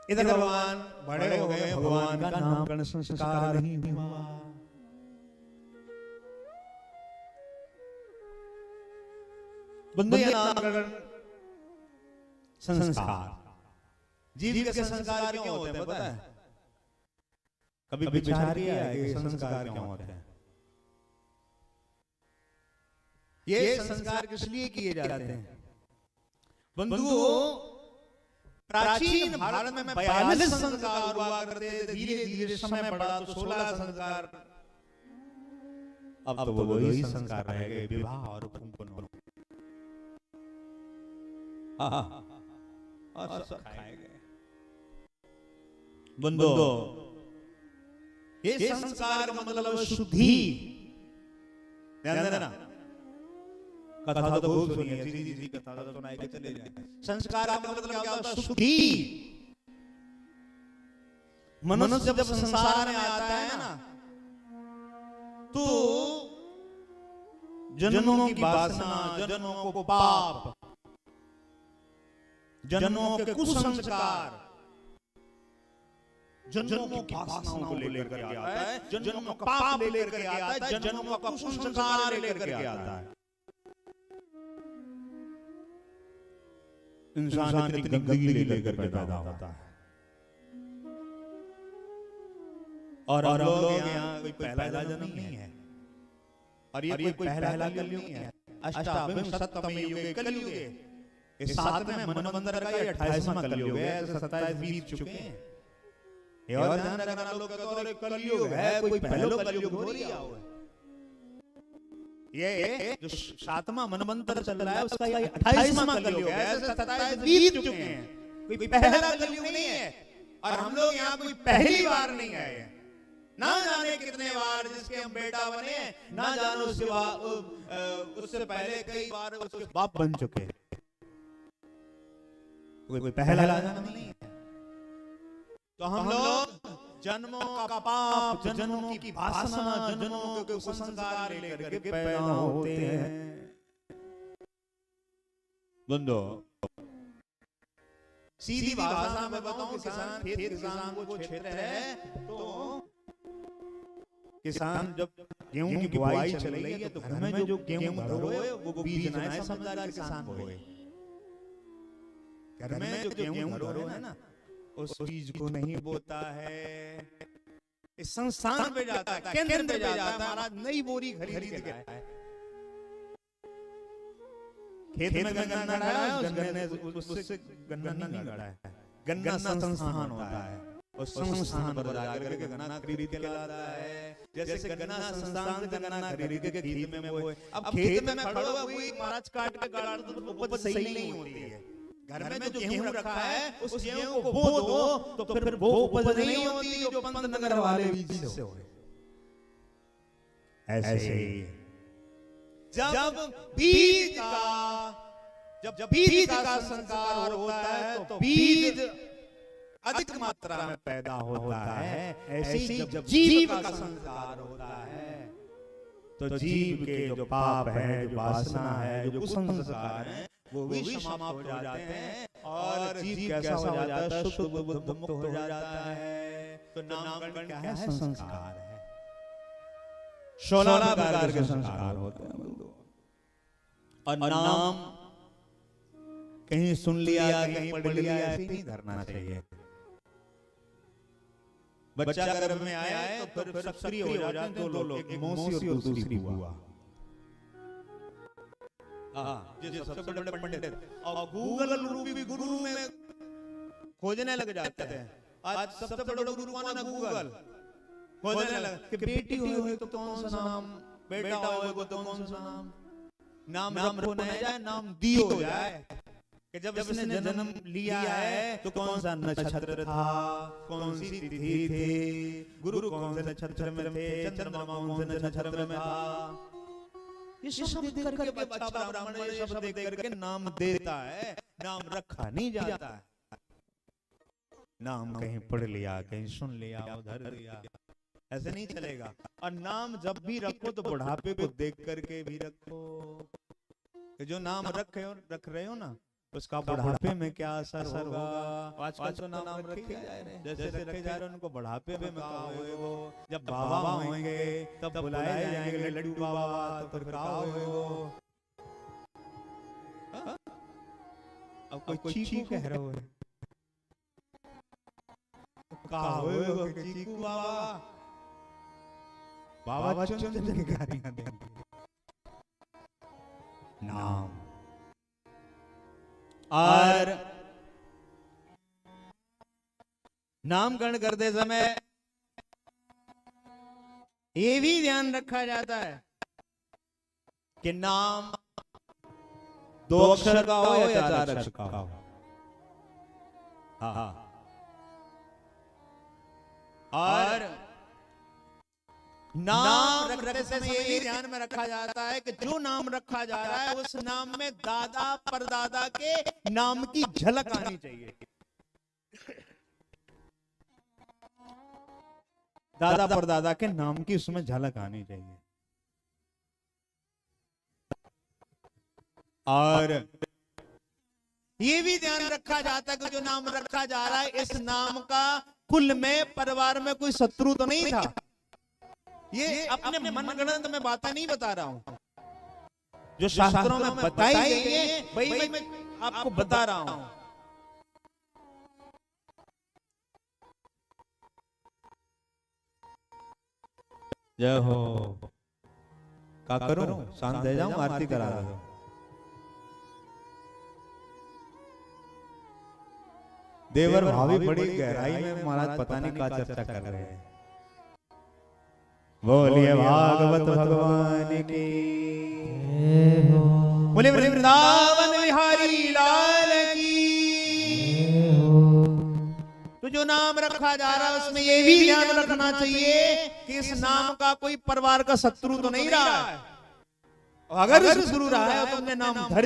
इधर भगवान बड़े हो गए, भगवान का नामकरण संस्कार नहीं हुआ। बंदे नामकरण संस्कार, जीव के संस्कार क्यों होते हैं पता है? कभी विचार किया है कि संस्कार क्यों होते हैं? ये संस्कार किस लिए किए जाते हैं? बंधुओं, प्राचीन भारत में 42 संस्कार हुआ करते थे, धीरे धीरे समय बढ़ा तो 16 संस्कार, अब तो वही संस्कार रह गए, विवाह और पुनर्विवाह। सब खाए गए। बंधुओं, ये संस्कार मतलब शुद्धि, ध्यान देना। कथा तो खूब सुनी है, सीधी कथा तो सुनाई के चले जाए। संस्कार का मतलब क्या होता है? शुद्धि। मनुष्य जब संसार में आता है ना, तो जन्मों की वासना, जन्मों को पाप, जन्मों के कुसंस्कार, जन्मों की वासनाओं को लेकर के आता है, जन्मों का पाप लेकर के आता है, जन्मों का कुसंस्कार लेकर के आता है। इंसान इतनी गंदगी लेकर के पैदा होता है। और हम लोग यहाँ कोई पहला जन्म नहीं है, और ये कोई पहला कलयुग नहीं है। अष्टाविंशतितमे युगे कलयुगे, इस 7वें मनवंतर का ये 28वां कलयुग है। 27 बीत चुके हैं। ये और ध्यान रखना, लोग कहते हैं कलयुग है, कोई पहलो कलयुग हो रही है। ये जो 7वां मनवंतर चल रहा है उसका ये 28वां कलयुग है। 27 बीत चुके हैं, कोई पहला कलयुग नहीं है। और हम लोग यहाँ कोई पहली बार नहीं आए, ना जाने कितने बार जिसके हम बेटा बने, ना जानो सिवा उससे पहले कई बार उसके बाप बन चुके। कोई पहला जन्म नहीं है। तो हम लोग जन्मों का पाप, जन्मों की वासना, जन्मों के कुसंस्कार लेकर के पैदा होते हैं। बंदो, सीधी भाषा में बताऊं, किसान खेत, किसान को क्षेत्र है, तो किसान जब गेहूं की बुआई चल रही है तो घर में जो गेहूं धरोए वो बीज ना है, समझदार किसान बोए। घर में जो गेहूं धरो है ना, उस बीज को नहीं बोता है, इस संस्थान पे जाता है, केंद्र पे जाता है, महाराज नई बोरी खरीद के आए। खेत में गन्ना गाड़ा है, उस गन्ने उससे गन्ना नहीं गाड़ा है, गन्ना संस्थान होता है। उस संस्थान पर जाकर के गन्ना खरीद के लाता है। जैसे गन्ना संस्थान से गन्ना खरीद के खेत में वो, अब खेत में खड़ा हुआ कोई महाराज काट के गाड़ा तो उपज सही नहीं होती है। घर में जो गेहूं रखा है उस गेहूं को बो दो तो फिर वो उपज नहीं होती जो पंतनगर वाले बीज से हो। ऐसे ही जब बीज का संस्कार होता है तो बीज अधिक मात्रा में पैदा होता है। ऐसे ही जब जीव का संस्कार होता है तो जीव के जो पाप है, जो वासना है, जो कुसंस्कार है, वो भी समाप्त हो जाते हैं और जीव कैसा हो जाता है? शुद्ध बुद्ध मुक्त हो जाता है। तो नामकरण क्या है? संस्कार है। 16 प्रकार के संस्कार होते हैं। और नाम कहीं सुन लिया, कहीं पढ़ लिया, ऐसे नहीं धरना चाहिए। बच्चा गर्भ में आया है तो फिर सक्रिय हो जाते हैं दो लोग, एक मौसी और दूसरी बुआ। जो सबसे बड़े पंडित और गूगल रूपी गुरु में खोजने लग जाते हैं। आज सबसे बड़ा गुरु कौन है? गूगल खोजने लगा कि बेटी होगी तो कौन सा नाम, बेटा होगा तो कौन सा नाम रखो ना जाए, नाम दियो हो जाए। कि जब इसने जन्म लिया है तो कौन सा नक्षत्र था, कौन सी तिथि थी, गुरु कौन से नक्षत्र में थे, चंद्रमा कौन से नक्षत्र में था, ये सब देख करके बच्चा ब्राह्मण ये सब देख करके नाम देता है। नाम रखा नहीं जाता है। नाम कहीं पढ़ लिया, कहीं सुन लिया, उधर दिया, ऐसे नहीं चलेगा। और नाम जब भी रखो तो बुढ़ापे को देख करके भी रखो। जो नाम रख रहे हो ना, उसका बुढ़ापे में क्या असर होगा। आजकल तो नाम रखे जा रहे हैं, जैसे रखे जा रहे हैं उनको बुढ़ापे में कहा होएगो। जब बाबा होंगे तब बुलाए जाएंगे लड्डू बाबा, तो फिर कहा होएगो। अब कोई चीकू कह रहा हो, कहा होएगो कि चीकू बाबा, बाबा चुन के गालियां देंगे। नाम और नामकरण करते समय ये भी ध्यान रखा जाता है कि नाम 2 अक्षर का हो या 4 अक्षर का हो। हाँ, और नाम रखते समय ये ध्यान में रखा जाता है कि जो नाम रखा जा रहा है उस नाम में दादा परदादा के नाम की झलक आनी चाहिए। दादा परदादा के नाम की उसमें झलक आनी चाहिए। और ये भी ध्यान रखा जाता है कि जो नाम रखा जा रहा है इस नाम का कुल में परिवार में कोई शत्रु तो नहीं था। ये अपने मनगढ़ंत में बातें नहीं बता रहा हूं, जो शास्त्रों में बताई गई है वही मैं आपको बता रहा हूं। जय हो। क्या करूं, शांत हो जाऊं, आरती करा दो। देवर भाभी बड़ी गहराई में महाराज पता नहीं क्या चर्चा कर रहे हैं। बोलिए भागवत भगवान की, बोले वृंदावन बिहारी लाल की। तो जो नाम रखा जा रहा है उसमें ये भी ध्यान रखना चाहिए कि इस नाम का कोई परिवार का शत्रु तो नहीं रहा है। अगर शत्रु रहा है तो तुमने नाम धर